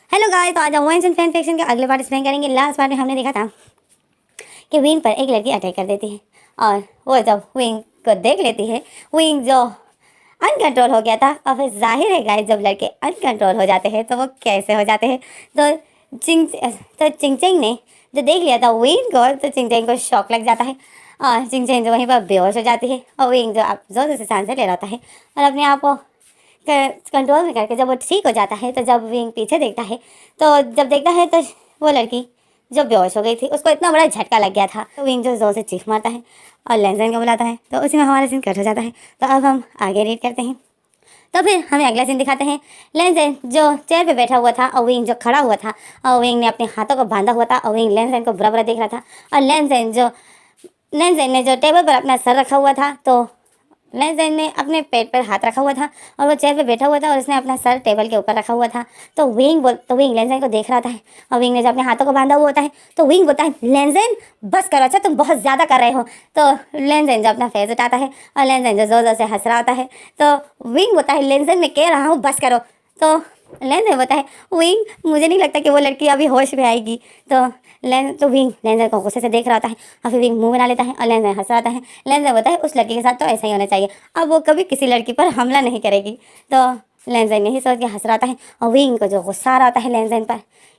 Hello guys, तो आज हम वंस एंड फैन फिक्शन के अगले पार्ट एक्सप्लेन करेंगे। लास्ट पार्ट में हमने देखा था कि विंग पर एक लड़की अटैक कर देती है और वो जब विंग को देख लेती है, विंग जो अनकंट्रोल हो गया था। और फिर जाहिर है गाइस, जब लड़के अनकंट्रोल हो जाते हैं तो वो कैसे हो जाते हैं। तो चिंग ने जो देख लिया था विंग को, तो चिंग को शॉक लग जाता है और चिंग जो वहीं पर बेहोश हो जाती है। और विंग जो आप जोर से सांसें ले रहा है और अपने आप को कंट्रोल में करके जब वो ठीक हो जाता है, तो जब विंग पीछे देखता है, तो जब देखता है तो वो लड़की जो बेहोश हो गई थी उसको इतना बड़ा झटका लग गया था। तो विंग जो जोर से चीख मारता है और लेंजन को बुलाता है, तो उसी में हमारा सीन कट हो जाता है। तो अब हम आगे रीड करते हैं। तो फिर हमें अगला सीन दिखाते हैं। लेंजन जो चेयर पे बैठा हुआ था और विंग जो खड़ा हुआ था, और विंग ने अपने हाथों को बांधा हुआ था और विंग लेंजन को बुरा बुरा देख रहा था। और लेंजन ने जो टेबल पर अपना सर रखा हुआ था, तो लेंजन ने अपने पेट पर हाथ रखा हुआ था और वो चेयर पे बैठा हुआ था और उसने अपना सर टेबल के ऊपर रखा हुआ था। तो विंग लेंजन को देख रहा था और विंग ने जब अपने हाथों को बांधा हुआ होता है, तो विंग बोलता है लेंजन बस करो, अच्छा तुम बहुत ज़्यादा कर रहे हो। तो लेंजन जो अपना फेस उठाता है और लेंजन जो जोर जोर से हंस रहा होता है, तो विंग बोलता है लेंजन मैं कह रहा हूँ बस करो। तो लेंजन बोलता है विंग मुझे नहीं लगता कि वो लड़की अभी होश में आएगी। तो विंग लेंजन को गुस्से से देख रहा होता है और फिर विंग मुंह बना लेता है और लेंजन हंस रहा होता है। लेंजन बोलता है उस लड़की के साथ तो ऐसा ही होना चाहिए, अब वो कभी किसी लड़की पर हमला नहीं करेगी। तो लेंजन यही सोच के हंस रहा होता है और विंग को जो गुस्सा आ रहा होता है लेंजन पर,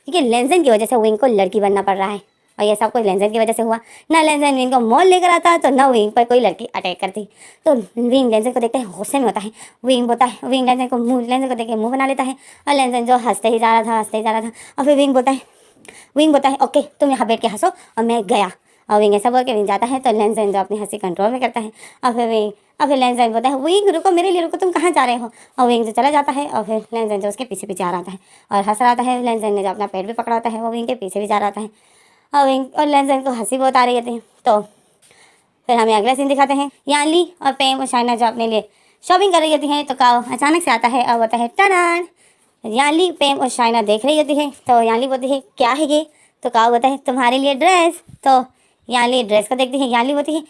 क्योंकि लेंजन की वजह से विंग को लड़की बनना पड़ रहा है और ये सब कुछ लेंजन की वजह से हुआ। ना लेंजन विंग को मॉल लेकर आता तो ना विंग पर कोई लड़की अटैक करती। तो विंग लेंजन को देखते हैं गुस्से में होता है। विंग लेंजन को देख के मुंह बना लेता है और लेंजन जो हंसते ही जा रहा था और फिर विंग बोलता है ओके तुम यहाँ बैठ के हंसो और मैं गया। और विंग ऐसा बोल के विंग जाता है। तो लेंजन जो अपनी हंसी कंट्रोल में करता है और फिर लेंजन बोलता है विंग रुको, मेरे लिए रुको, तुम कहाँ जा रहे हो। और विंग जो चला जाता है और फिर लेंजन जो उसके पीछे पीछे आ रहा है और हंस रहा है। लेंजन ने जो अपना पेट भी पकड़ा होता है वो विंग के पीछे भी जा रहा है और लेंजन को हंसी बहुत आ रही थी। तो फिर हमें अगला सीन दिखाते हैं। यानली और पेम और शाइना जो अपने लिए शॉपिंग कर रही होती हैं, तो काओ अचानक से आता है और बोलता है टनान। यानली पेम और शाइना देख रही होती है, तो यानली बोलती है क्या है ये। तो काओ बोलता है तुम्हारे लिए ड्रेस। तो यानली ड्रेस को देखती है। यानली बोलती है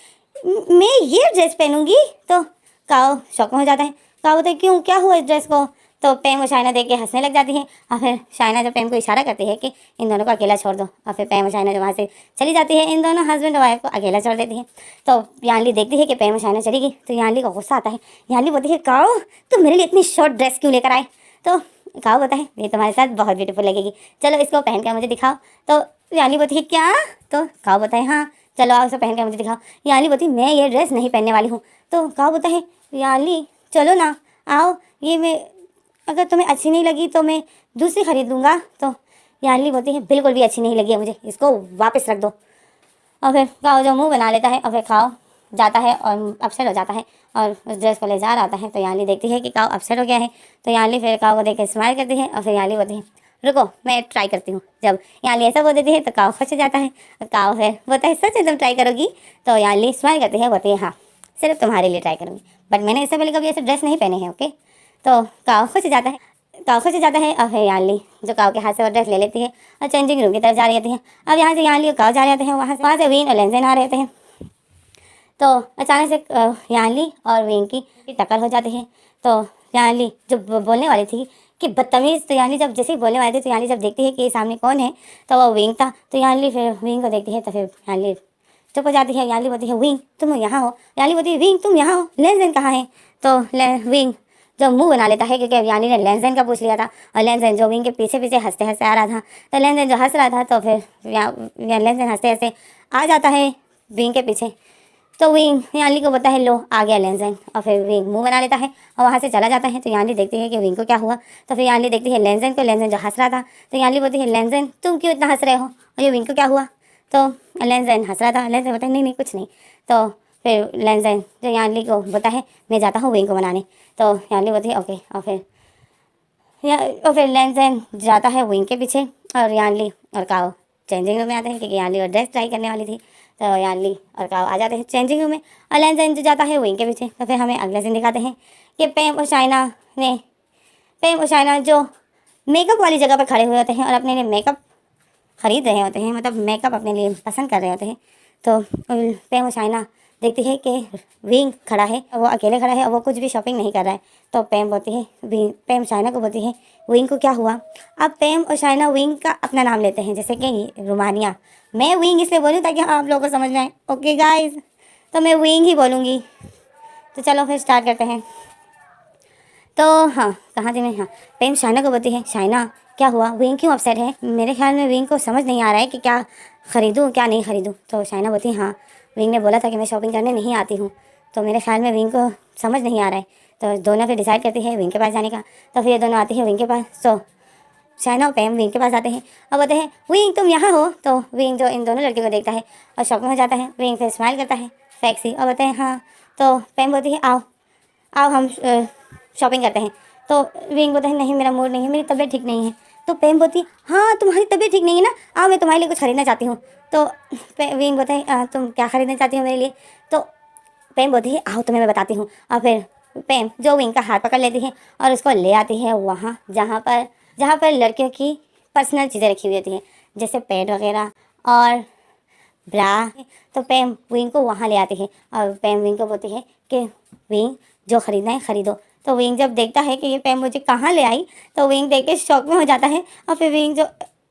मैं ये ड्रेस पहनूंगी। तो काओ शौक में हो जाता है। काओ बोलता है क्यों, क्या हुआ इस ड्रेस को। तो पेम और शाइना देख के हंसने लग जाती है और फिर शाइना जो पेम को इशारा करती है कि इन दोनों को अकेला छोड़ दो, और फिर पेम और शाइना जो वहाँ से चली जाती है, इन दोनों हस्बैंड और वाइफ को अकेला छोड़ देती है। तो यानली देखती है कि पेम और शाइना चली गई, तो यानली को गुस्सा आता है। यानली बोलती है काओ तुम मेरे लिए इतनी शॉर्ट ड्रेस क्यों लेकर आए। तो काओ बोलता है ये तुम्हारे साथ बहुत ब्यूटीफुल लगेगी, चलो इसको पहन कर मुझे दिखाओ। तो यानली बोलती है क्या। तो काओ बोलता है हाँ चलो आओ इसे पहन कर मुझे दिखाओ। यानली बोलती है मैं ये ड्रेस नहीं पहनने वाली हूँ। तो काओ बोलता है यानली चलो ना आओ, ये मैं अगर तुम्हें अच्छी नहीं लगी तो मैं दूसरी खरीद लूँगा। तो यानली बोलती है बिल्कुल भी अच्छी नहीं लगी है मुझे, इसको वापस रख दो। और फिर काओ जो मुंह बना लेता है और फिर काओ जाता है और अपसेट हो जाता है और उस ड्रेस को ले जा रहा होता है। तो यानली देखती है कि काओ अपसेट हो गया है। तो यानली फिर काओ को देख के स्माइल करती है और फिर यानली बोलती है रुको मैं ट्राई करती हूँ। जब यानली ऐसा बोल देती है तो काओ खुश हो जाता है। काओ फिर बोलता है सच है तुम ट्राई करोगी। तो यानली स्माइल करती है, बोलती है हाँ सिर्फ तुम्हारे लिए ट्राई करूँगी, बट मैंने इससे पहले कभी ऐसे ड्रेस नहीं पहने हैं ओके। तो काओ खुश हो जाता है। और फिर यानली जो काओ के हाथ से वो ड्रेस ले लेती है और चेंजिंग रूम की तरफ जा रही होती है। अब यहाँ से यानली और काओ जा रहे होते हैं, वहाँ से विंग और लेंजन आ रहे होते हैं। तो अचानक से यानली और विंग की टक्कर हो जाती है। तो यानली जो बोलने वाली थी कि बदतमीज़, तो यानली जब जैसे ही बोलने वाली थी तो यानली जब देखती है कि सामने कौन है, तो वो विंग था। तो यानली फिर विंग को देखती है, तो फिर यानली चुप हो जाती है। यानली बोलती है विंग तुम यहाँ हो। यानली बोलती है विंग तुम यहाँ हो, लेंजन कहाँ है। तो विंग जो मुंह बना लेता है क्योंकि यानी ने लेंजन का पूछ लिया था और लेंजन जो विंग के पीछे पीछे हंसते हंसते आ रहा था। तो लेंजन जो हंस रहा था, तो फिर लेंजन हंसते हंसते आ जाता है विंग के पीछे। तो विंग यानली को बोलता है लो आ गया लेंजन, और फिर विंग मुंह बना लेता है और वहाँ से चला जाता है। तो यानली देखती है कि विंग को क्या हुआ। तो फिर यानली देखती है लेंजन को, लेंजन जो हंस रहा था। तो यानली बोलती है लेंजन तुम क्यों इतना हंस रहे हो और ये विंग को क्या हुआ। तो लेंजन हंस रहा था। लेंजन बोलता है नहीं नहीं कुछ नहीं। तो फिर लेंजन जो यानली को बोलता है मैं जाता हूँ विंग को मनाने। तो यानली बोलती है ओके। और फिर लेंजन जाता है विंग के पीछे और यानली और काओ चेंजिंग रूम में आते हैं क्योंकि यानली और ड्रेस ट्राई करने वाली थी। तो यानली और काओ आ जाते हैं चेंजिंग रूम में और लेंजन जो जाता है विंग के पीछे। तो फिर हमें अगले दिन दिखाते हैं कि पेम और शाइना जो मेकअप वाली जगह पर खड़े हुए होते हैं और अपने लिए मेकअप खरीद रहे होते हैं, मतलब मेकअप अपने लिए पसंद कर रहे होते हैं। तो पेम और शाइना देखती है कि विंग खड़ा है और वो अकेले खड़ा है और वो कुछ भी शॉपिंग नहीं कर रहा है। तो पैम बोलती है पैम शाइना को बोलती है विंग को क्या हुआ। अब पैम और शाइना विंग का अपना नाम लेते हैं, जैसे कि रोमानिया। मैं विंग इसलिए बोलूँ ताकि आप लोगों को समझ में आए। ओके गाइस, तो मैं विंग ही बोलूँगी। तो चलो फिर स्टार्ट करते हैं। तो हाँ, कहाँ थी मैं। हाँ, पैम शाइना को बोलती है शाइना क्या हुआ, विंग क्यों अपसेट है। मेरे ख्याल में विंग को समझ नहीं आ रहा है कि क्या ख़रीदूँ क्या नहीं ख़रीदूँ। तो शाइना बोलती है हाँ, विंग ने बोला था कि मैं शॉपिंग करने नहीं आती हूँ, तो मेरे ख्याल में विंग को समझ नहीं आ रहा है। तो दोनों फिर डिसाइड करती है विंग के पास जाने का। तो फिर ये दोनों आती है विंग के पास। तो शाइना और पैम विंग के पास आते हैं और बोलते हैं विंग तुम यहाँ हो। तो विंग जो इन दोनों लड़कियों को देखता है और शॉक में हो जाता है। विंग फिर स्माइल करता है सेक्सी और बोलते हैं हाँ। तो पैम बोलती है आओ आओ हम शॉपिंग करते हैं। तो विंग बोलता है नहीं मेरा मूड नहीं है, मेरी तबीयत ठीक नहीं है। तो पैम बोलती है हाँ तुम्हारी तबीयत ठीक नहीं है ना, आओ मैं तुम्हारे लिए कुछ खरीदना चाहती हूँ। तो विंग बोलता है तुम क्या खरीदना चाहती हो मेरे लिए। तो पैम बोलती है आओ तुम्हें मैं बताती हूँ। और फिर पैम जो विंग का हाथ पकड़ लेती है और उसको ले आती है वहाँ जहाँ पर लड़कियों की पर्सनल चीज़ें रखी हुई होती हैं, जैसे पैड वगैरह और ब्रा। तो पैम विंग को वहाँ ले आती है और पैम विंग को बोलती है कि विंग जो ख़रीदना है ख़रीदो। तो विंग जब देखता है कि ये पैम मुझे कहाँ ले आई, तो विंग देख के शौक में हो जाता है और फिर विंग जो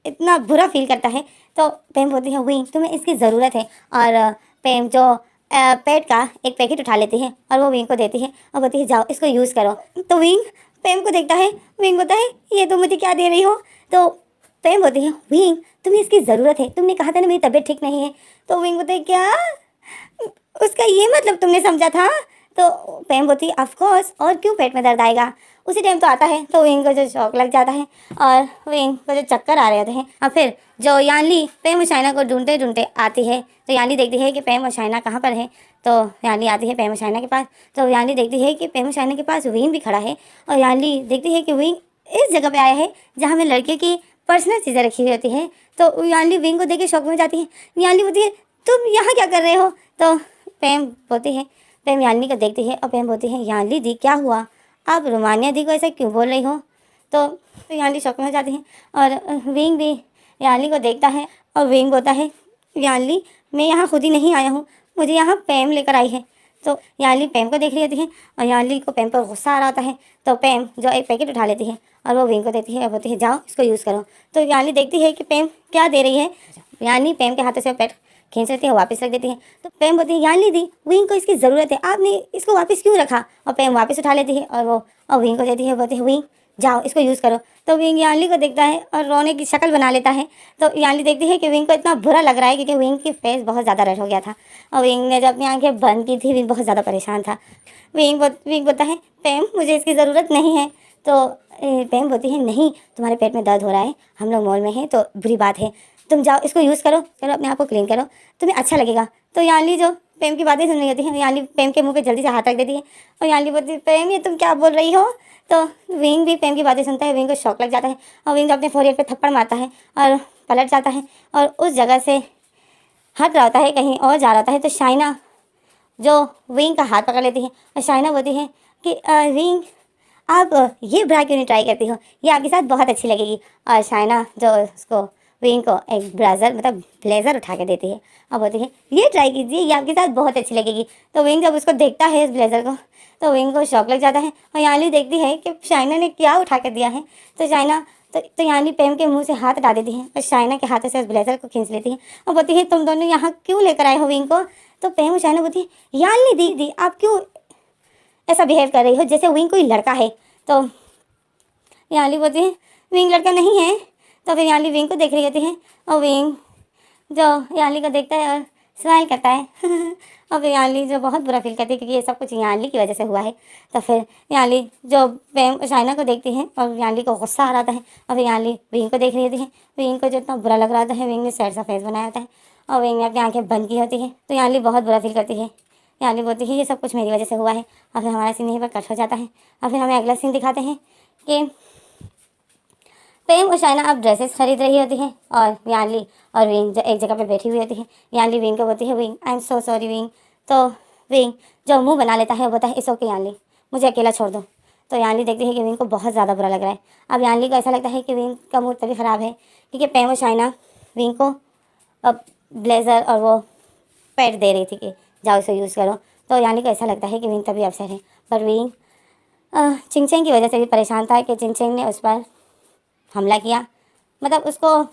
इतना बुरा फील करता है। तो पैम बोलती है विंग तुम्हें इसकी ज़रूरत है। और पैम जो पैड का एक पैकेट उठा लेती है और वो विंग को देती है और बोलती है जाओ इसको यूज़ करो। तो विंग पैम को देखता है, विंग बोलता है ये तो मुझे क्या दे रही हो। तो पैम बोलती है विंग तुम्हें इसकी ज़रूरत है, तुमने कहा था ना मेरी तबीयत ठीक नहीं है। तो विंग बोलता है क्या, उसका ये मतलब तुमने समझा था। तो पैम बोलती है ऑफ कोर्स, और क्यों पेट में दर्द आएगा। उसी टाइम तो आता है तो विंग को जो शौक लग जाता है और विंग को जो चक्कर आ रहे होते हैं। और फिर जो यानली पैम और शाइना को ढूंढते ढूंढते आती है। तो यानली देखती है कि पैम और शाइना कहाँ पर है। तो यानली आती है पैम और शाइना के पास। तो यानली देखती है कि पैम और शाइना के पास विंग भी खड़ा है और यानली देखती है कि विंग इस जगह पे आया है जहाँ में लड़के की पर्सनल चीज़ें रखी हुई होती हैं। तो यानली विंग को देख के शौक में जाती है। यानली बोलती है तुम यहाँ क्या कर रहे हो। तो पैम बोलती है, पैम यानली को देखती है और पैम बोलती है यानली दी क्या हुआ, आप रोमानिया दी को ऐसा क्यों बोल रही हो। तो यानली शौक में हो जाती है और विंग भी यानली को देखता है और विंग बोलता है यानली मैं यहाँ खुद ही नहीं आया हूँ, मुझे यहाँ पैम लेकर आई है। तो यानली पैम को देख रही होती है और यानली को पैम पर गुस्सा आ रहा होता है। तो पैम जो एक पैकेट उठा लेती है और वो विंग को देती है और बोलती है जाओ इसको यूज़ करो। तो यानली देखती है कि पैम क्या दे रही है। यानली पैम के हाथों से पैकेट खींच लेती है, वापस रख देती है। तो पैम बोलती है यानली दी विंग को इसकी ज़रूरत है, आपने इसको वापस क्यों रखा। और पैम वापस उठा लेती है और विंग को देती है, बोलती है विंग जाओ इसको यूज़ करो। तो विंग यानली को देखता है और रोने की शक्ल बना लेता है। तो यानली देखती है कि विंग को इतना बुरा लग रहा है क्योंकि विंग की फेस बहुत ज़्यादा रेड हो गया था और विंग ने जब अपनी आंखें बंद की थी विंग बहुत ज़्यादा परेशान था। विंग बोलता है पैम मुझे इसकी ज़रूरत नहीं है। तो पैम बोलती है नहीं तुम्हारे पेट में दर्द हो रहा है, हम लोग मॉल में हैं तो बुरी बात है, तुम जाओ इसको यूज़ करो, चलो अपने आप को क्लीन करो, तुम्हें अच्छा लगेगा। तो यानली जो पैम की बातें सुन रही होती है, यानली पैम के मुंह पे जल्दी से हाथ रख देती है और यानली बोलती है पैम ये तुम क्या बोल रही हो। तो विंग भी पैम की बातें सुनता है, विंग को शौक लग जाता है और विंग अपने फोरहेड पे थप्पड़ मारता है और पलट जाता है और उस जगह से हट रहा होता है, कहीं और जा रहा होता है। तो शाइना जो विंग का हाथ पकड़ लेती है और शाइना बोलती है कि विंग आप ये ब्रा क्यों नहीं ट्राई करती हो, ये आपके साथ बहुत अच्छी लगेगी। और शाइना जो उसको विंग को एक ब्लेज़र मतलब ब्लेज़र उठा के देती है और बोलती है ये ट्राई कीजिए, ये आपके साथ बहुत अच्छी लगेगी। तो विंग जब उसको देखता है इस ब्लेज़र को तो विंग को शौक लग जाता है और यानली देखती है कि शाइना ने क्या उठा कर दिया है। तो शाइना तो यानली पैम के मुंह से हाथ हटा देती है और शाइना के हाथों से उस ब्लेज़र को खींच लेती है और बोलती है तुम दोनों यहाँ क्यों लेकर आए हो विंग को। तो पैम और शाइना बोलती है यानली दी आप क्यों ऐसा बिहेव कर रही हो जैसे विंग कोई लड़का है। तो यानली बोलती है विंग लड़का नहीं है। तो फिर यानली विंग को देख रही होती है और विंग जो यानली को देखता है और स्माइल करता है और फिर यानली जो बहुत बुरा फील करती है क्योंकि ये सब कुछ यानली की वजह से हुआ है। तो फिर यानली जो पैम शाइना को देखती है और यानली को गुस्सा आ रहा है और फिर यानली विंग को देख रही होती है। विंग को जो इतना बुरा लग रहा था है, विंग ने सैड सा फेस बनाया होता है और विंग ने अपनी आंखें बंद की होती है। तो यानली बहुत बुरा फील करती है, यानली बोलती है ये सब कुछ मेरी वजह से हुआ है। और फिर हमारा सीन यहीं पर कट हो जाता है और फिर हमें अगला सीन दिखाते हैं कि पैम और शाइना अब ड्रेसेस खरीद रही होती है और यानली और विंग जो एक जगह पे बैठी हुई होती है। यानली विंग को बोलती है wing I am so sorry wing. तो विंग जो मुंह बना लेता है वो बोलता है इट्स ओके यानली मुझे अकेला छोड़ दो। तो यानली देखती है कि विंग को बहुत ज़्यादा बुरा लग रहा है। अब यानली को ऐसा लगता है कि विंग का मूड तभी ख़राब है क्योंकि पैम और शाइना विंग को अब ब्लेज़र और वो पैड दे रही थी कि जाओ इसे यूज़ करो। तो यानली को ऐसा लगता है कि विंग तभी अपसेट है, पर विंग चिंग की वजह से भी परेशान था कि चिंग ने उस पर हमला किया, मतलब उसको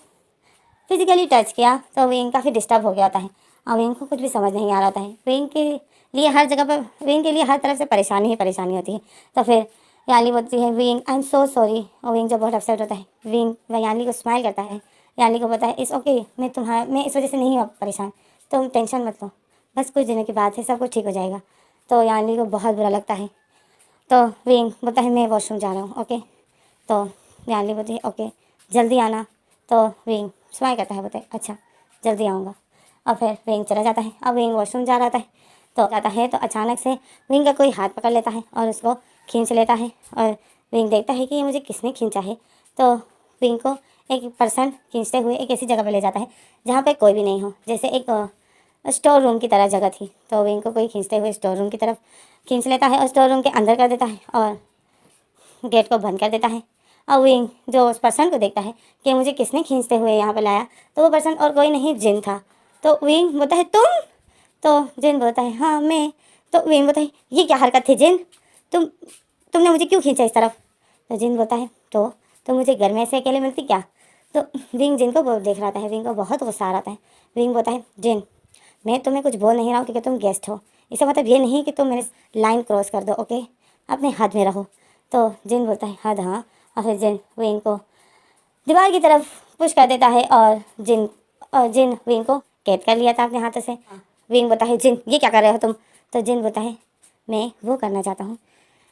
फिजिकली टच किया, तो विंग काफ़ी डिस्टर्ब हो गया होता है और विंग को कुछ भी समझ नहीं आ रहा होता है। विंग के लिए हर जगह पर, विंग के लिए हर तरफ से परेशानी ही परेशानी होती है। तो फिर याली बोलती है wing I am so sorry, और विंग जब बहुत अपसेट होता है विंग वह याली को स्माइल करता है, याली को पता है इट्स ओके, मैं इस वजह से नहीं हूँ परेशान, तुम टेंशन मत लो, बस कुछ दिनों की बात है, सब कुछ ठीक हो जाएगा। तो याली को बहुत बुरा लगता है। तो विंग बोलता है मैं वॉशरूम जा रहा हूँ, ओके। तो याली बोलती है ओके जल्दी आना। तो विंग स्माइल करता है, बोलते है अच्छा जल्दी आऊँगा। और फिर विंग चला जाता है। अब विंग वॉशरूम जा रहा है तो अचानक से विंग का कोई हाथ पकड़ लेता है और उसको खींच लेता है, और विंग देखता है कि ये मुझे किसने खींचा है। तो विंग को एक पर्सन खींचते हुए एक ऐसी जगह पर ले जाता है जहाँ पे कोई भी नहीं हो, जैसे एक स्टोर रूम की तरह जगह थी। तो विंग को कोई खींचते हुए स्टोर रूम की तरफ खींच लेता है और स्टोर रूम के अंदर कर देता है और गेट को बंद कर देता है। और विंग जो उस पर्सन को देखता है कि मुझे किसने खींचते हुए यहाँ पर लाया, तो वो पर्सन और कोई नहीं जिन था। तो विंग बोलता है तुम? तो जिन बोलता है हाँ मैं। तो विंग बोलता है ये क्या हरकत थी जिन, तुमने मुझे क्यों खींचा इस तरफ? तो जिन बोलता है तो मुझे घर में ऐसे अकेले मिलती क्या? तो विंग जिन को देख रहा था है, विंग को बहुत गुस्सा आ रहा है। विंग बोलता है जिन मैं तुम्हें कुछ बोल नहीं रहा हूँ क्योंकि तुम गेस्ट हो, इसका मतलब ये नहीं कि तुम मेरे लाइन क्रॉस कर दो, ओके, अपने हद में रहो। तो जिन बोलता है हद हाँ। और फिर जिन विंग को दीवार की तरफ पुश कर देता है और जिन विंग को कैद कर लिया था अपने हाथों से। विंग बोलता है जिन ये क्या कर रहे हो तुम? तो जिन बोलता है मैं वो करना चाहता हूँ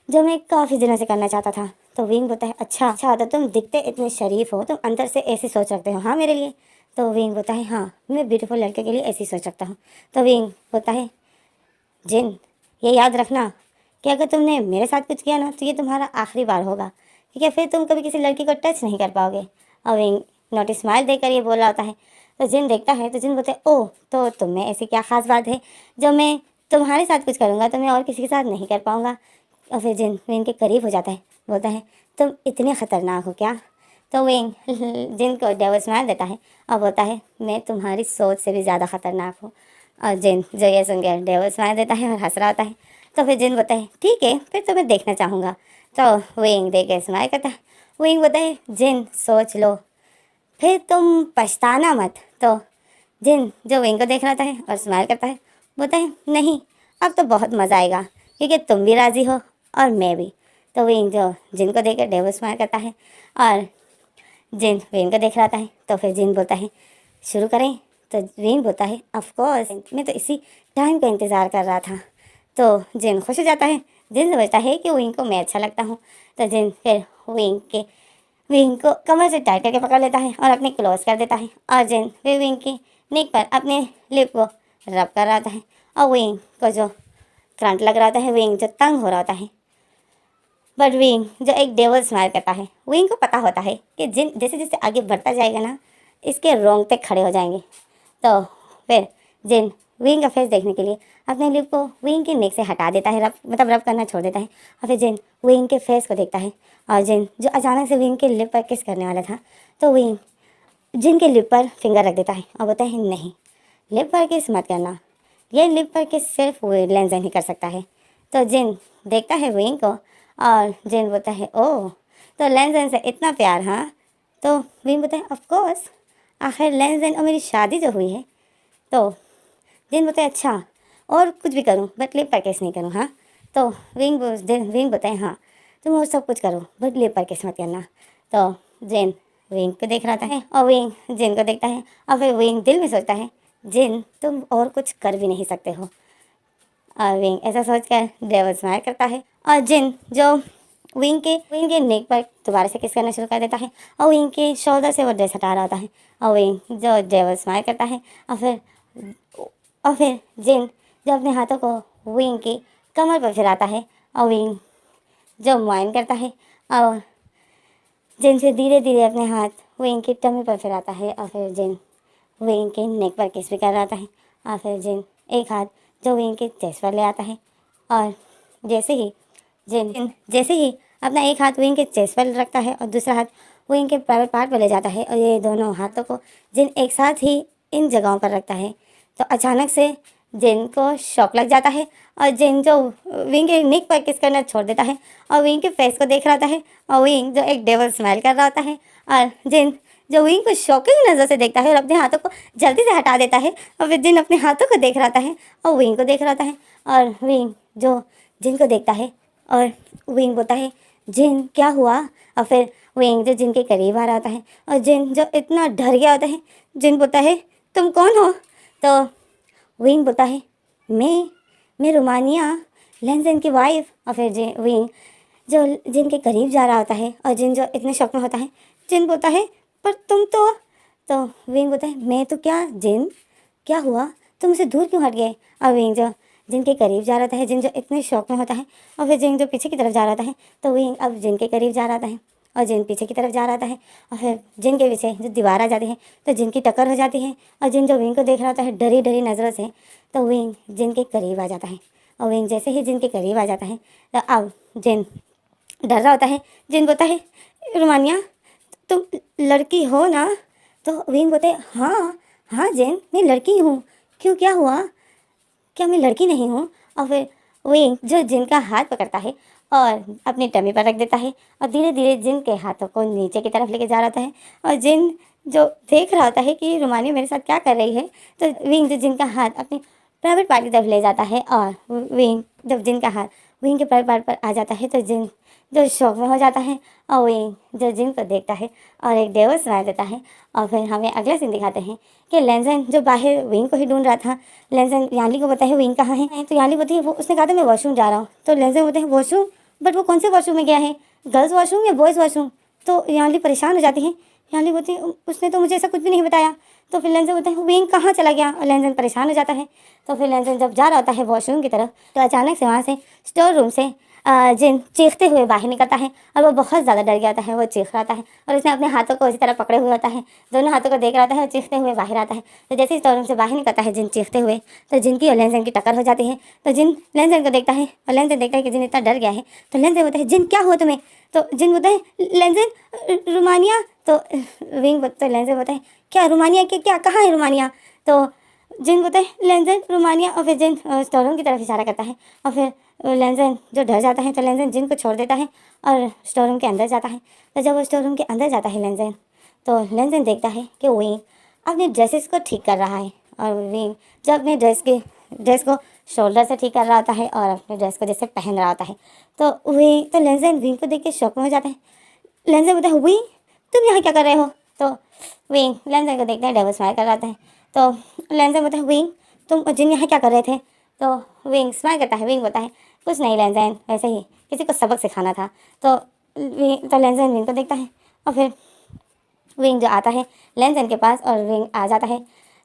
जो मैं काफ़ी दिनों से करना चाहता था। तो विंग बोलता है अच्छा तो तुम दिखते इतने शरीफ हो, तुम अंदर से ऐसी सोच रखते हो हाँ मेरे लिए? तो विंग बोलता है हाँ मैं ब्यूटीफुल लड़के के लिए ऐसी सोच रखता हूँ। तो विंग बोलता है जिन ये याद रखना कि अगर तुमने मेरे साथ कुछ किया ना तो ये तुम्हारा आखिरी बार होगा, ठीक है, फिर तुम कभी किसी लड़की को टच नहीं कर पाओगे। और विंग नोटिस स्माइल देकर ये बोल रहा होता है। तो जिन देखता है तो जिन बोलते है ओह तो तुम में ऐसी क्या खास बात है जो मैं तुम्हारे साथ कुछ करूँगा तो मैं और किसी के साथ नहीं कर पाऊँगा। और फिर जिन विंग के करीब हो जाता है, बोलता है तुम इतने ख़तरनाक हो क्या? तो विंग जिन को डेविल स्माइल देता है और बोलता है मैं तुम्हारी सोच से भी ज़्यादा ख़तरनाक हूँ। और जिन जो ये सुन के डेविल स्माइल देता है और हंस रहा होता है। तो फिर जिन बोलता है ठीक है फिर तो मैं देखना चाहूँगा। तो विंग देख के स्माइल करता है। विंग बोलता है जिन सोच लो फिर तुम पछताना मत। तो जिन जो विंग को देख रहा है और स्माइल करता है, बोलता है नहीं अब तो बहुत मज़ा आएगा क्योंकि तुम भी राज़ी हो और मैं भी। तो विंग जो जिन को देख कर डेविल स्माइल करता है और जिन विंग को देख रहा है। तो फिर जिन बोलता है शुरू करें? तो विंग बोलता है ऑफ कोर्स, मैं तो इसी टाइम का इंतज़ार कर रहा था। तो जिन खुश हो जाता है, जिन समझता है कि विंग को मैं अच्छा लगता हूँ। तो जिन फिर विंग को कमर से टाइट करके पकड़ लेता है और अपने क्लोज कर देता है। और जिन फिर विंग की नेक पर अपने लिप को रब कर रहा है और विंग को जो करंट लग रहा है, विंग जो तंग हो रहा है। बट विंग जो एक डेविल स्माइल करता है, विंग को पता होता है कि जिन जैसे जैसे आगे बढ़ता जाएगा ना इसके रोंगटे खड़े हो जाएंगे। तो फिर जिन विंग का फेस देखने के लिए अपने लिप को विंग के नेक से हटा देता है, रब करना छोड़ देता है। और फिर जिन विंग के फेस को देखता है और जिन जो अचानक से विंग के लिप पर किस करने वाला था, तो विंग जिन के लिप पर फिंगर रख देता है और बोलता है नहीं लिप पर किस मत करना, ये लिप पर किस सिर्फ लेंजन ही कर सकता है। तो जिन देखता है विंग को और जिन बोलता है ओह तो लेंजन से इतना प्यार हाँ? तो विंग बोलता है ऑफ कोर्स, आखिर लेंजन और मेरी शादी जो हुई है। तो जिन बोलते हैं अच्छा और कुछ भी करूं बट लिप पर किस नहीं करूं हाँ? तो विंग बोलते हैं हाँ तुम और सब कुछ करो बट लिप पर किस मत करना। तो जिन विंग को देख रहा है और विंग जिन को देखता है और फिर विंग दिल में सोचता है जिन तुम और कुछ कर भी नहीं सकते हो। और विंग ऐसा सोचकर डेविल स्माइल करता है और जिन जो विंग के नेक पर दोबारा से किस करना शुरू कर देता है और विंग के शोल्डर से वो ड्रेस हटा रहा होता है और विंग जो डेविल स्माइल करता है और फिर जिन जो अपने हाथों को विंग की कमर पर फिराता है और विंग जो मुआयन करता है और जिन से धीरे धीरे अपने हाथ विंग की टमी पर फिराता है और फिर जिन विंग के नेक पर किस भी कर रहा है और फिर जिन एक हाथ जो विंग के चेस्ट पर ले आता है और जैसे ही अपना एक हाथ विंग के चेस्ट पर रखता है और दूसरा हाथ विंग के प्राइवेट पार्ट पर ले जाता है और ये दोनों हाथों को जिन एक साथ ही इन जगहों पर रखता है। तो अचानक से जिन को शौक लग जाता है और जिन जो विंग के निक पर किस करना छोड़ देता है और विंग के फेस को देख रहा होता है और विंग जो एक डेवल स्माइल कर रहा होता है और जिन जो विंग को शॉकिंग नज़र से देखता है और अपने हाथों को जल्दी से हटा देता है और फिर जिन अपने हाथों को देख रहा होता है और विंग को देख रहा होता है और विंग जो जिन को देखता है और विंग बोलता है जिन क्या हुआ। और फिर विंग जो जिन के करीब आ रहा होता है और जिन जो इतना डर गया होता है जिन बोलता है तुम कौन हो। तो विंग बोलता है मैं रोमानिया लेंजन की वाइफ। और फिर विंग जो जिन के करीब जा रहा होता है और जिन जो इतने शौक में होता है जिन बोलता है पर तुम तो विंग बोलता है मैं तो क्या जिन क्या हुआ तुम मुझसे दूर क्यों हट गए। और विंग जो जिन के करीब जा रहा है जिन जो इतने शौक में होता है और फिर जिन जो पीछे की तरफ जा रहा है तो विंग अब जिन के करीब जा रहा है और जिन पीछे की तरफ जा रहा है और फिर जिन के पीछे जो दीवार आ जाती है तो जिन की टक्कर हो जाती है और जिन जो विंग को देख रहा होता है डरी डरी नज़रों से तो विंग जिन के करीब आ जाता है और विंग जैसे ही जिन के करीब आ जाता है तो अब जिन डर रहा होता है जिन बोलता है रोमानिया तुम लड़की हो ना। तो विंग बोलते हैं हाँ जिन मैं लड़की हूँ क्यों क्या हुआ क्या मैं लड़की नहीं हूँ। और फिर विंग जो जिन का हाथ पकड़ता है और अपनी टमी पर रख देता है और धीरे धीरे जिन के हाथों को नीचे की तरफ लेके जा रहा है और जिन जो देख रहा होता है कि रोमानिया मेरे साथ क्या कर रही है तो विंग जो जिन का हाथ अपनी प्राइवेट पार्ट की तरफ ले जाता है और विंग जब जिन का हाथ विंग के प्राइवेट पार्ट पर आ जाता है तो जिन जो शौक में हो जाता है और विंग जो जिन को देखता है और एक डेवल स्माइल देता है। और फिर हमें अगला सीन दिखाते हैं कि लेंजन जो बाहर विंग को ही ढूंढ रहा था लेंजन याली को बताया विंग कहाँ है तो याली बोलती है वो उसने कहा था मैं वॉशरूम जा रहा हूँ। तो लेंजन बोलते हैं वॉशरूम बट वो कौन से वॉशरूम में गया है गर्ल्स वॉशरूम या बॉयज़ वॉशरूम। तो याली परेशान हो जाती है याली बोलती है उसने तो मुझे ऐसा कुछ भी नहीं बताया। तो फिर लेंजन बोलता है विंग कहाँ चला गया और लेंजन परेशान हो जाता है। तो फिर लेंजन जब जा रहा होता है वॉशरूम की तरफ तो अचानक से वहाँ से स्टोर रूम से जिन चीखते हुए बाहर निकलता है और वो बहुत ज़्यादा डर गया होता है वो चीख रहा है और उसने अपने हाथों को इसी तरह पकड़े हुए होता है दोनों हाथों को देख रहा होता है और चीखते हुए बाहर आता है। तो जैसे ही स्टोर रूम से बाहर निकलता है जिन चीखते हुए तो जिन की और लेंजन की टक्कर हो जाती है। तो जिन लेंजन को देखता है और लेंजन देखता है कि जिन इतना डर गया है तो लेंजन बोलता है जिन क्या हुआ तुम्हें। तो जिन बोलता है लेंजन रोमानिया। तो विंग तो लेंजन बोलता है क्या रोमानिया के क्या कहाँ है रोमानिया। तो जिन बोलता है लेंजन रोमानिया और फिर जिन स्टोर रूम की तरफ इशारा करता है और फिर लेंजन जो डर जाता है तो लेंजन जिन को छोड़ देता है और स्टोर रूम के अंदर जाता है। तो जब वो स्टोर रूम के अंदर जाता है लेंजन तो लेंजन देखता है कि विंग अपने ड्रेसेस को ठीक कर रहा है और विंग जब अपने ड्रेस को शोल्डर से ठीक कर रहा होता है और अपने ड्रेस को जैसे पहन रहा होता है तो लेंजन विंग को देख के शौक में हो जाता है। लेंजन बोलता है विंग तुम यहाँ क्या कर रहे हो। तो विंग लेंजन को देखते हैं डेवल स्माइल कर रहा है। तो लेंजन बोलता है विंग तुम जिन यहाँ क्या कर रहे थे। तो विंग स्माइल करता है विंग बोलता है कुछ नहीं लेंजन वैसे ही किसी को सबक सिखाना था। तो लेंजन विंग को देखता है और फिर विंग जो आता है लेंजन के पास और विंग आ जाता है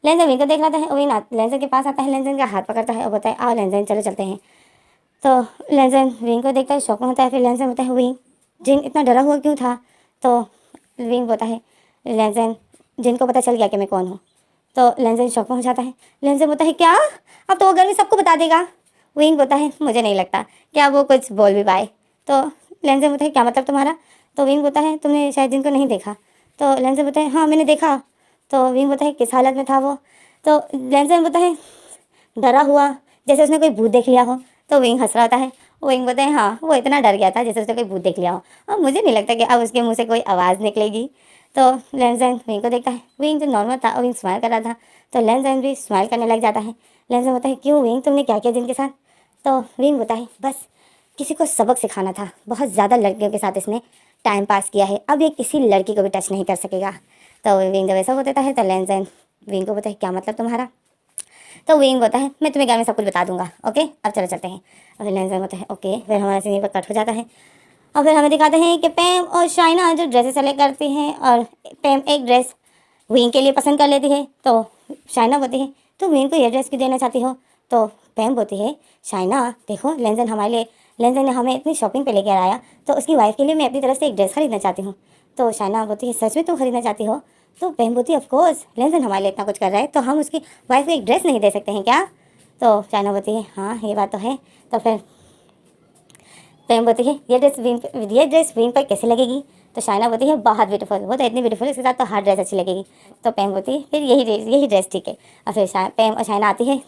लेंजन विंग को देख रहा है विंग लेंजन के पास आता है लेंजन का हाथ पकड़ता है और बोलता है आओ लेंजन चलो चलते हैं। तो लेंजन विंग को देखता है शौक में होता है। फिर लेंजन बोलता है विंग जिन इतना डरा हुआ क्यों था। तो विंग बोलता है लेंजन जिन को पता चल गया कि मैं कौन हूँ। तो लेंजन शौक में हो जाता है। लेंजन बोलता है क्या अब तो वो घर में सबको बता देगा। विंग बोलता है मुझे नहीं लगता क्या वो कुछ बोल भी पाए। तो लेंजन बोलता है क्या मतलब तुम्हारा। तो विंग बोलता है तुमने शायद जिनको नहीं देखा। तो लेंजन बोलता है हाँ मैंने देखा। तो विंग बोलता है किस हालत में था वो। तो लेंजन बोलता है डरा हुआ जैसे उसने कोई भूत देख लिया हो। तो विंग हंस रहा होता है। विंग बोलते हैं हाँ वो इतना डर गया था जैसे उसने कोई भूत देख लिया हो और मुझे नहीं लगता कि अब उसके मुँह से कोई आवाज़ निकलेगी। तो लेंजन विंग को देखता है विंग जो नॉर्मल था विंग स्माइल कर रहा था तो लेंजन भी स्माइल करने लग जाता है। लेंजन बोलता है क्यों विंग तुमने क्या किया जिनके साथ। तो विंग बोलता है बस किसी को सबक सिखाना था बहुत ज़्यादा लड़कियों के साथ इसने टाइम पास किया है अब ये किसी लड़की को भी टच नहीं कर सकेगा। तो विंग जब ऐसा बोलता है तो लेंजन विंग को बोलता है क्या मतलब तुम्हारा। तो विंग बोलता है मैं तुम्हें घर में सब कुछ बता दूंगा ओके अब चलो चलते हैं। और फिर लेंजन बोलता है ओके। फिर हमारा सीन पर कट हो जाता है और फिर हमें दिखाते हैं कि पैम और शाइना जो ड्रेसेस सेलेक्ट करती हैं और पैम एक ड्रेस विंग के लिए पसंद कर लेती है। तो शाइना बोलती है तो विंग को ये ड्रेस क्यों देना चाहती हो। तो पैम बोलती है शाइना देखो लेंजन ने हमें इतनी शॉपिंग पे लेकर आया तो उसकी वाइफ के लिए मैं अपनी तरफ से एक ड्रेस खरीदना चाहती हूँ। तो शाइना बोलती है सच में तुम खरीदना चाहती हो। तो पैम बोलती है ऑफकोर्स लेंजन हमारे लिए इतना कुछ कर रहा है तो हम उसकी वाइफ को एक ड्रेस नहीं दे सकते हैं क्या। तो शाइना बोलती है हाँ ये बात तो है। तो फिर पैम बोलती है ये ड्रेस विंग पर कैसे लगेगी। तो शाइना बोलती है बहुत ब्यूटीफुल वो तो इतनी ब्यूटीफुल इसके साथ तो हर ड्रेस अच्छी लगेगी। तो पैम बोलती है फिर यही ड्रेस ठीक है। और फिर पैम और शाइना आती है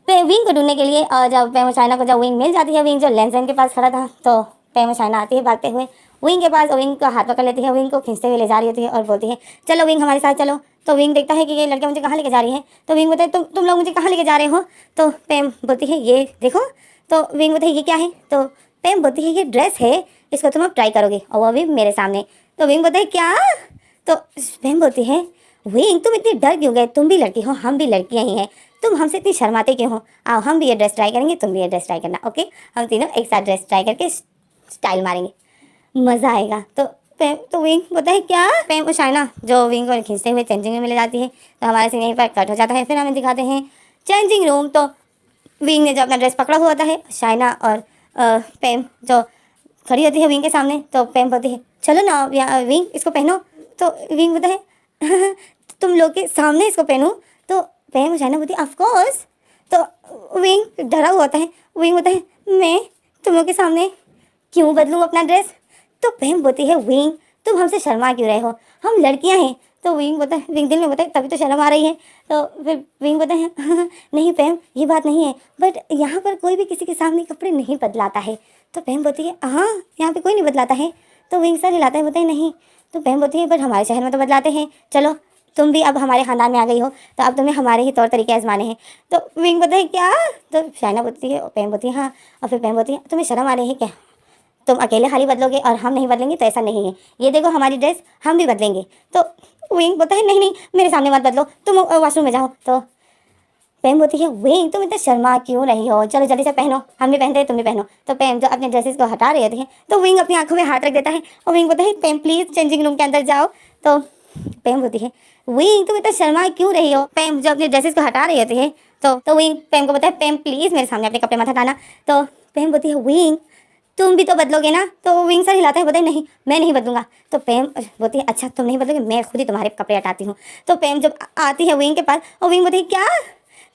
विंग को ढूंढने के लिए। और जब पेम और शाइना को जब विंग मिल जाती है, विंग जो लैंसन के पास खड़ा था, तो पेम और शाइना आती है भागते हुए विंग के पास और विंग का हाथ पकड़ लेती है, विंग को खींचते हुए ले जा रही होती है और बोलती है चलो विंग हमारे साथ चलो। तो विंग देखता है कि ये लड़कियाँ मुझे कहाँ लेके जा रही है। तो विंग बोलता है तुम लोग मुझे कहाँ लेके जा रहे हो। तो पेम बोलती है ये देखो। तो विंग बोलती है ये क्या है। तो पेम बोलती है ये ड्रेस है, इसको तुम अब ट्राई करोगे और वो भी मेरे सामने। तो विंग बोलता है क्या। तो पेम बोलती है विंग तुम इतनी डर क्यों गए, तुम भी लड़की हो हम भी लड़कियाँ ही हैं, तुम हमसे इतनी शर्माते क्यों हो। आओ हम भी ये ड्रेस ट्राई करेंगे, तुम भी ये ड्रेस ट्राई करना, ओके। हम तीनों एक साथ ड्रेस ट्राई करके स्टाइल मारेंगे, मज़ा आएगा। तो विंग बोलता है क्या। पेम और शाइना जो विंग को खींचते हुए चेंजिंग रूम में ले जाती है। तो हमारे सीन यहीं पर कट हो जाता है। फिर हमें दिखाते हैं चेंजिंग रूम। तो विंग ने जो अपना ड्रेस पकड़ा हुआ होता है, शाइना और पेम जो खड़ी होती है विंग के सामने। तो पेम बोलती है चलो ना विंग इसको पहनो। तो विंग बोलता है तुम लोग के सामने इसको पहनूं। तो पेम और शाइना बोलती है ऑफ कोर्स। तो विंग डरा हुआ होता है। विंग बोलता है मैं तुम लोग के सामने क्यों बदलूं अपना ड्रेस। तो पेम बोलती है विंग तुम हमसे शर्मा क्यों रहे हो, हम लड़कियां हैं। तो विंग बोलता है, विंग दिल में बोलता है तभी तो शर्म आ रही है। तो फिर विंग बोलता है नहीं पेम ये बात नहीं है, बट यहाँ पर कोई भी किसी के सामने कपड़े नहीं बदलाता है। तो पेम बोलती है हाँ यहाँ पे कोई नहीं बदलाता है। तो विंग सर हिलाता है, बोलता है नहीं। तो पेम बोलती है बट हमारे शहर में तो बदलाते हैं, चलो तुम भी अब हमारे ख़ानदान में आ गई हो तो अब तुम्हें हमारे ही तौर तरीके आजमाने हैं। तो विंग बोलता है क्या। तो शाइना बोलती है, पेम बोलती है हाँ। और फिर पेम बोलती है तुम्हें शर्म आ रही है क्या, तुम अकेले खाली बदलोगे और हम नहीं बदलेंगे तो ऐसा नहीं है, ये देखो हमारी ड्रेस हम भी बदलेंगे। तो विंग बोलता है नहीं नहीं मेरे सामने मत बदलो, तुम वॉशरूम में जाओ। तो पेम बोलती है विंग तुम इतना शर्मा क्यों रही हो, चलो जल्दी से पहनो, हम भी पहनते हैं तुम भी पहनो। तो पेम जो अपने ड्रेसेस को हटा रहे थे तो विंग अपनी आंखों में हाथ रख देता है और विंग बोलता है पेम प्लीज़ चेंजिंग रूम के अंदर जाओ। तो पेम बोलती है विंग तुम इतना शर्मा क्यों रही हो। पेम जो अपने ड्रेसेस को हटा रहे थे तो विंग पेम को बोलता है पेम प्लीज़ मेरे सामने अपने कपड़े मत हटाना। तो पेम बोलती है विंग तुम भी तो बदलोगे ना। तो विंग सर हिलाता है, बोलता है नहीं मैं नहीं बदलूंगा। तो पेम बोलती है अच्छा तुम नहीं बदलोगे, मैं खुद ही तुम्हारे कपड़े हटाती हूँ। तो पेम जब आती है विंग के पास और विंग बोलती है क्या।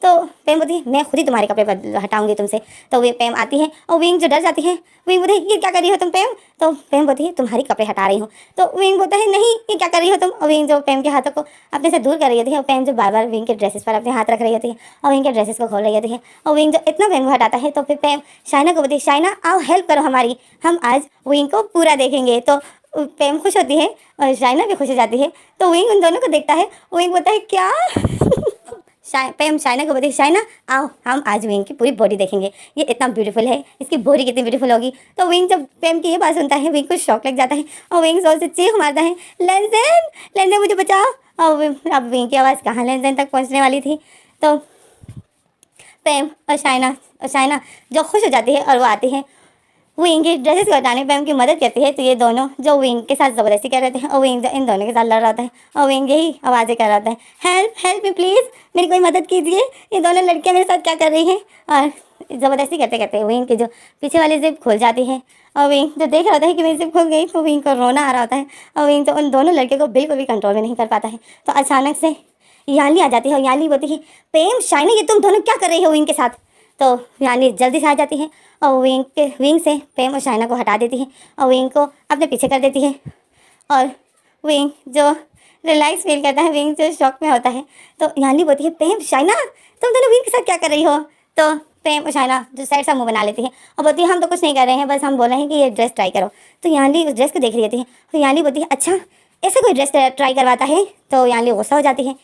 तो पेम बोलती है मैं खुद ही तुम्हारे कपड़े हटाऊंगी तुमसे। तो वे पेम आती है और विंग जो डर जाती है, विंग बोलती है ये क्या कर रही हो तुम पेम। तो पेम बोलती है तुम्हारी कपड़े हटा रही हूँ। तो विंग बोलता है नहीं ये क्या कर रही हो तुम। और विंग जो पेम के हाथों को अपने से दूर कर रही होती है और पेम जो बार बार विंग के ड्रेसेस पर अपने हाथ रख रही होती है और विंग के ड्रेसेस को खोल रही होती है और विंग जो इतना पेम को हटाता है तो फिर पेम शाइना को बोलती है शाइना आओ हेल्प करो हमारी, हम आज विंग को पूरा देखेंगे। तो पेम खुश होती है और शाइना भी खुश हो जाती है। तो विंग उन दोनों को देखता है, विंग बोलता है क्या पेम शाइना को बोलती है शाइना आओ हम आज विंग की पूरी बॉडी देखेंगे, ये इतना ब्यूटीफुल है, इसकी बॉडी कितनी ब्यूटीफुल होगी। तो विंग जब पेम की ये बात सुनता है विंग को शौक लग जाता है और विंग जोर से चीख मारता है लेंसन लेंसन मुझे बचाओ। और अब विंग की आवाज़ कहाँ लेंसन तक पहुँचने वाली थी। तो पेम और शाइना जो खुश हो जाती है और वो आती है विंग की ड्रेसेस को हटाने पे उनकी मदद करती है। तो ये दोनों जो विंग के साथ ज़बरदस्ती कर रहे थे और विंग इन दोनों के साथ लड़ रहा था और विंग यही आवाज़ें कर रहा था हेल्प हेल्प मी प्लीज़ मेरी कोई मदद कीजिए, ये दोनों लड़कियां मेरे साथ क्या कर रही हैं। और ज़बरदस्ती करते करते विंग की जो पीछे वाली जिप खुल जाती है और विंग जो देख रहा होता है कि मेरी जिप खुल गई तो विंग को रोना आ रहा होता है और विंग तो उन दोनों लड़के को बिल्कुल भी कंट्रोल में नहीं कर पाता है। तो अचानक से याली आ जाती है और याली बोलती है पेम शाइनी ये तुम दोनों क्या कर रही हो विंग के साथ। तो यानी जल्दी से आ जाती है और विंग से पेम और शाइना को हटा देती है और विंग को अपने पीछे कर देती है। और विंग जो रिलैक्स फील करता है, विंग जो शॉक में होता है, तो यानी बोलती है पेम शाइना तुम दोनों विंग के साथ क्या कर रही हो। तो पेम और शाइना जो साइड सा मुँह बना लेती है और बोलती है हम तो कुछ नहीं कर रहे हैं, बस हम बोल रहे हैं कि ये ड्रेस ट्राई करो। तो यानी उस ड्रेस को देख रही होती है तो यानी बोलती है अच्छा ऐसा कोई ड्रेस ट्राई करवाता है। तो यानी गुस्सा हो जाती है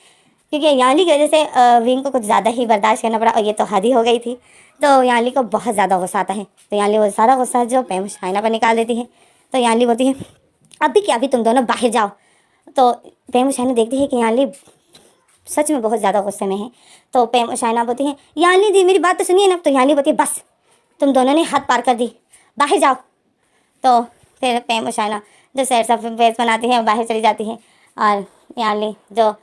क्योंकि यानी की वजह से विंग को कुछ ज़्यादा ही बर्दाश्त करना पड़ा और ये तो हद ही हो गई थी। तो यानी को बहुत ज़्यादा गुस्सा आता है। तो यानी वो सारा गुस्सा जो पेम शाइना पर निकाल देती है। तो यानी बोलती है अभी क्या अभी तुम दोनों बाहर जाओ। तो पेम शाइना देखती है कि यानी सच में बहुत ज़्यादा गुस्से में है। तो पेम शाइना बोलती है यानी दी मेरी बात तो सुनिए ना। तो यानी बोलती है बस तुम दोनों ने हद पार कर दी, बाहर जाओ। तो फिर पेम शाइना जो सैड सा फेस बनाती है बाहर चली जाती है और यानी जो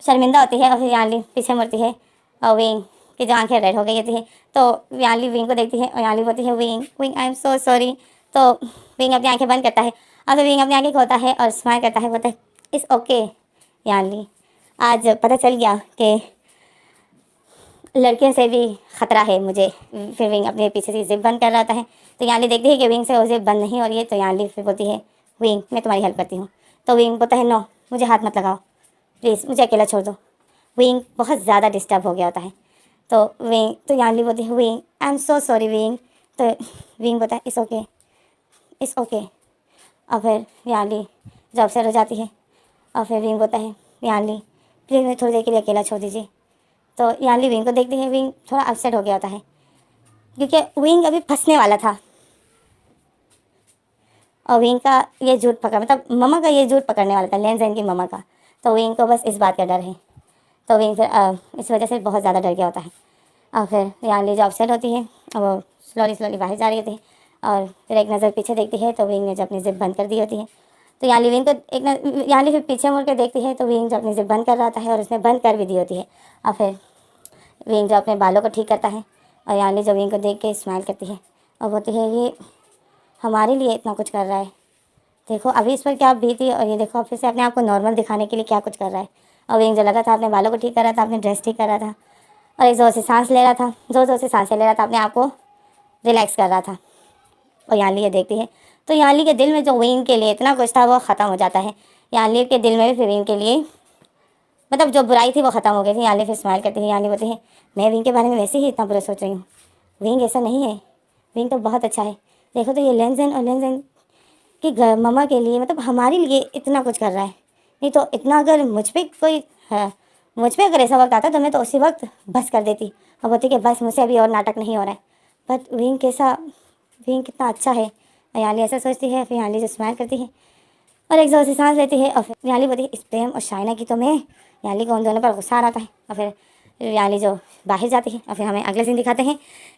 शर्मिंदा होती है और फिर यानी पीछे मुड़ती है और विंग की जो आंखें रेड हो गई होती है। तो यानी विंग को देखती है और यानी बोलती है wing I am so sorry. तो विंग अपनी आंखें बंद करता है और फिर विंग अपनी आंखें खोलता है और स्माइल करता है, बोलता है इट्स ओके यानी आज पता चल गया कि लड़कियों से भी ख़तरा है मुझे। फिर विंग अपने पीछे से जिप बंद कर रहा होता है। तो यानी देखती है कि विंग से वो जिप बंद नहीं हो रही है। तो यानी फिर बोलती है विंग मैं तुम्हारी हेल्प करती हूँ। तो विंग बोलता है नो मुझे हाथ मत लगाओ प्लीज़, मुझे अकेला छोड़ दो। विंग बहुत ज़्यादा डिस्टर्ब हो गया होता है। तो विंग, तो यानली बोलती है wing I am so sorry wing. तो विंग बोलता है इट्स ओके, इट्स ओके। और फिर यानली जो अपसेट हो जाती है, और फिर विंग बोलता है यानली प्लीज़ मुझे थोड़ी देर के लिए अकेला छोड़ दीजिए। तो यानली विंग को देखती है, विंग थोड़ा अपसेट हो गया होता है क्योंकि विंग अभी फंसने वाला था और विंग का ये झूठ पकड़, मतलब ममा का ये झूठ पकड़ने वाला था, लेनजेन की ममा का। तो विंग को बस इस बात का डर है। तो विंग फिर इस वजह से बहुत ज़्यादा डर गया होता है। और फिर यानली जो अपसेट होती है वो स्लोली स्लोली बाहर जा रही होती है और फिर एक नज़र पीछे देखती है तो विंग ने जो अपनी जिप बंद कर दी होती है। तो यानली विंग को यानली फिर पीछे मुड़ के देखती है तो विंग जो अपनी जिप बंद कर रहा होता है और उसने बंद कर भी दी होती है। और फिर विंग जो अपने बालों को ठीक करता है और यानली जो विंग को देख के स्माइल करती है और बोलती है ये हमारे लिए इतना कुछ कर रहा है, देखो अभी इस पर क्या बीती और ये देखो फिर से अपने आप को नॉर्मल दिखाने के लिए क्या कुछ कर रहा है। और विंग जो लगा था अपने बालों को ठीक कर रहा था, अपनी ड्रेस ठीक कर रहा था और एक ज़ोर से सांस ले रहा था, ज़ोर ज़ोर से सांसें ले रहा था, अपने आप को रिलैक्स कर रहा था। और यानली ये देखती है तो यानली के दिल में जो विंग के लिए इतना कुछ था वो ख़त्म हो जाता है। यानली के दिल में भी फिर विंग के लिए मतलब जो बुराई थी वो ख़त्म हो गई थी। यानली फिर स्माइल करती है, यानली बोलती है मैं विंग के बारे में वैसे ही इतना बुरा सोच रही हूँ, विंग ऐसा नहीं है, विंग तो बहुत अच्छा है। देखो तो ये लेनजेन और लेनजेन कि मम्मा के लिए मतलब हमारे लिए इतना कुछ कर रहा है, नहीं तो इतना अगर मुझ पे कोई है, मुझ पे अगर ऐसा वक्त आता तो मैं तो उसी वक्त बस कर देती और बोलती कि बस मुझसे अभी और नाटक नहीं हो रहा है। बट विंग कैसा, विंग कितना अच्छा है। यानली ऐसा सोचती है, फिर यानली से स्माइल करती है और एक जोर से सांस लेती है और फिर यानली बोलती है इस प्रेम और शाइना की तो मैं, यानली को उन दोनों पर गुस्सा आ रहा है। और फिर यानली जो बाहर जाती है और फिर हमें अगले सीन दिखाते हैं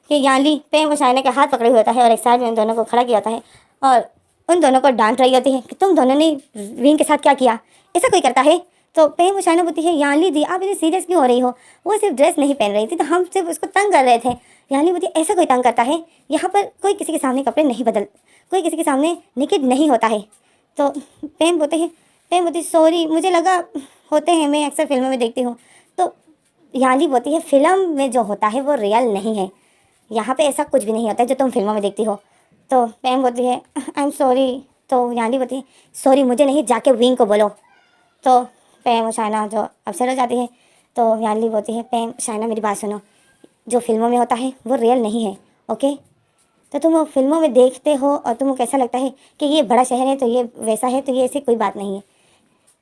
कि यानली प्रेम और शाइना के हाथ पकड़े हुए होता है और एक साइड में उन दोनों को खड़ा किया होता है और उन दोनों को डांट रही होती है कि तुम दोनों ने विंग के साथ क्या किया, ऐसा कोई करता है। तो प्रेम और शाइना बोलती है यानली दी आप इतनी सीरियस क्यों हो रही हो, वो सिर्फ ड्रेस नहीं पहन रही थी तो हम सिर्फ उसको तंग कर रहे थे। यानली बोलती है ऐसा कोई तंग करता है, यहाँ पर कोई किसी के सामने कपड़े नहीं बदल, कोई किसी के सामने निकेट नहीं होता है। तो प्रेम बोलते हैं, प्रेम बोलती सॉरी मुझे लगा होते हैं, मैं अक्सर फिल्मों में देखती हूँ। तो यानली बोलती है फिल्म में जो होता है वो रियल नहीं है, यहाँ पे ऐसा कुछ भी नहीं होता है जो तुम फिल्मों में देखती हो। तो प्रेम बोलती है आई एम सॉरी। तो यानली बोलती है सॉरी मुझे नहीं, जाके विंग को बोलो। तो प्रेम और शाइना जो अपसेट हो जाती है तो यानली बोलती है प्रेम शाइना मेरी बात सुनो, जो फिल्मों में होता है वो रियल नहीं है, ओके। तो तुम वो फिल्मों में देखते हो और तुमको कैसा लगता है कि ये बड़ा शहर है तो ये वैसा है, तो ये ऐसी कोई बात नहीं है।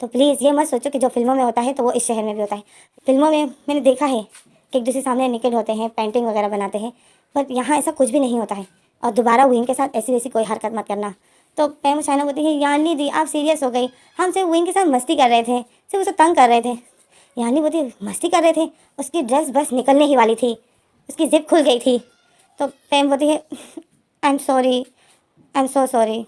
तो प्लीज़ ये मत सोचो कि जो फिल्मों में होता है तो वो इस शहर में भी होता है। फिल्मों में मैंने देखा है कि एक दूसरे सामने निकट होते हैं, पेंटिंग वगैरह बनाते हैं, बट यहाँ ऐसा कुछ भी नहीं होता है और दोबारा विंग के साथ ऐसी वैसी कोई हरकत मत करना। तो प्रेम शाइना बोलती है यानली दी आप सीरियस हो गई, हम सिर्फ विंग के साथ मस्ती कर रहे थे, सिर्फ उसे तंग कर रहे थे। यानली बोलती है मस्ती कर रहे थे, उसकी ड्रेस बस निकलने ही वाली थी, उसकी जिप खुल गई थी। तो प्रेम बोलती है I am sorry, I am so sorry.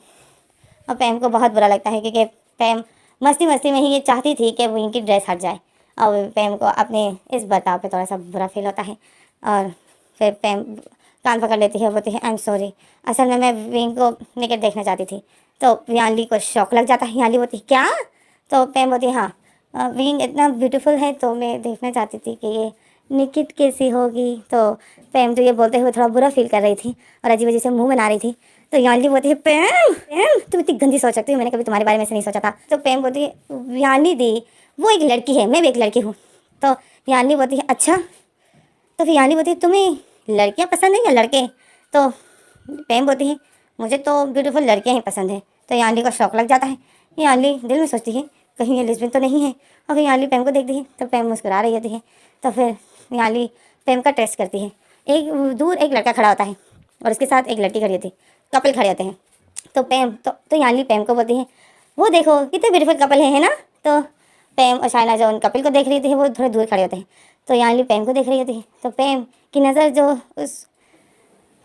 और प्रेम को बहुत बुरा लगता है क्योंकि प्रेम मस्ती मस्ती में ही ये चाहती थी कि विंग की ड्रेस हट जाए और प्रेम को अपने इस बर्ताव पे थोड़ा सा बुरा फील होता है। और फिर प्रेम कान पकड़ लेती है, बोलती है आई एम सॉरी, असल में मैं विंग को निकट देखना चाहती थी। तो यानली को शौक लग जाता है, यानली बोलती है क्या। तो प्रेम बोलती है हाँ विंग इतना ब्यूटीफुल है तो मैं देखना चाहती थी कि ये निकित कैसी होगी। तो प्रेम तो ये बोलते हुए थोड़ा बुरा फील कर रही थी और अजीब अजीब से मुंह बना रही थी। तो यानली बोलती है प्रेम, प्रेम तुम इतनी गंदी सोच सकती हो, मैंने कभी तुम्हारे बारे में से नहीं सोचा था। तो प्रेम बोलती है यानली दी वो एक लड़की है, मैं भी एक लड़की हूँ। तो यानली बोलती है अच्छा। तो फिर यानली बोलती है तुम्हें लड़कियाँ पसंद है या लड़के। तो प्रेम बोलती है मुझे तो ब्यूटीफुल लड़कियाँ ही पसंद है। तो यानली का शौक लग जाता है। यानली दिल में सोचती है कहीं ये लेस्बियन तो नहीं है। और फिर यानली प्रेम को देखती है तो प्रेम मुस्कुरा रही होती है। तो फिर यानली प्रेम का टेस्ट करती है। एक दूर एक लड़का खड़ा होता है और उसके साथ एक लड़की खड़ी होती है, कपल खड़े होते हैं। तो प्रेम तो यानली प्रेम को बोलती है वो देखो कितने ब्यूटीफुल कपल है ना। तो प्रेम और शाइना जो उन कपल को देख रही थी वो थोड़े दूर खड़े होते हैं। तो यानली प्रेम को देख रही होती है तो प्रेम की नज़र जो उस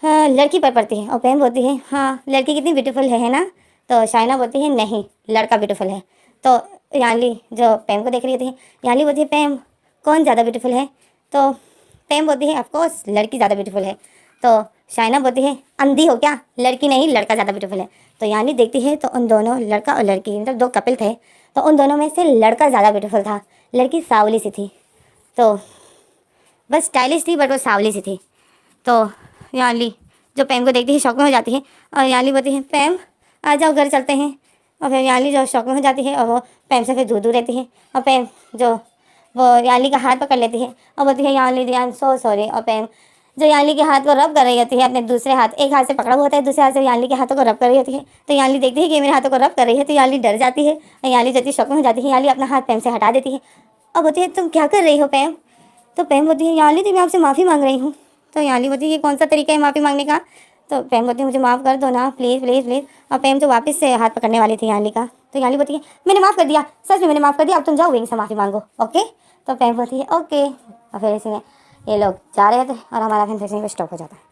हाँ लड़की पर पड़ती है और प्रेम बोलती है हाँ लड़की कितनी ब्यूटीफुल है ना। तो शाइना बोलती है नहीं लड़का ब्यूटीफुल है। तो यानली जो प्रेम को देख रही थी, यानली बोलती है प्रेम कौन ज़्यादा ब्यूटीफुल है। तो प्रेम बोलती है ऑफकोर्स लड़की ज़्यादा ब्यूटीफुल है। तो शाइना बोलती है अंधी हो क्या, लड़की नहीं लड़का ज़्यादा ब्यूटीफुल है। तो यानली देखती है तो उन दोनों लड़का और लड़की मतलब दो कपल थे, तो उन दोनों में से लड़का ज़्यादा ब्यूटीफुल था, लड़की सावली सी थी। तो बस स्टाइलिश थी बट वो सावली सी थी। तो यानली जो प्रेम को देखती है शौक में हो जाती है और यानली बोलती है प्रेम आ जाओ घर चलते हैं। और फिर यानली जो शौक में हो जाती है और वो प्रेम से फिर दूर दूर रहती है और प्रेम जो वो याली का हाथ पकड़ लेती है और बोलती है याली दी आई एम सो सॉरी। और पैम जो याली के हाथ को रब कर रही होती है, अपने दूसरे हाथ, एक हाथ से पकड़ा हुआ होता है, दूसरे हाथ से याली के हाथों को रब कर रही होती है। तो याली देखती है कि मेरे हाथों को रब कर रही है, तो याली डर जाती है और याली जल्दी शौक में हो जाती है। याली अपना हाथ पैम से हटा देती है और बोलती है तुम क्या कर रही हो पैम। तो पैम बोलती है याली दी मैं आपसे माफ़ी मांग रही हूँ। तो याली बोलती है ये कौन सा तरीका है माफ़ी मांगने का। तो पैम बोलती है मुझे माफ़ कर दो ना प्लीज़ प्लीज़ प्लीज़। और पैम तो वापस से हाथ पकड़ने वाली थी याली का। तो याली बोलती है मैंने माफ़ कर दिया, सच में मैंने माफ़ कर दिया, अब तुम जाओ विंग से माफ़ी मांगो, ओके। तो पैम बोलती है ओके। और फिर इसमें ये लोग जा रहे थे और हमारा फिर स्टॉप हो जाता है।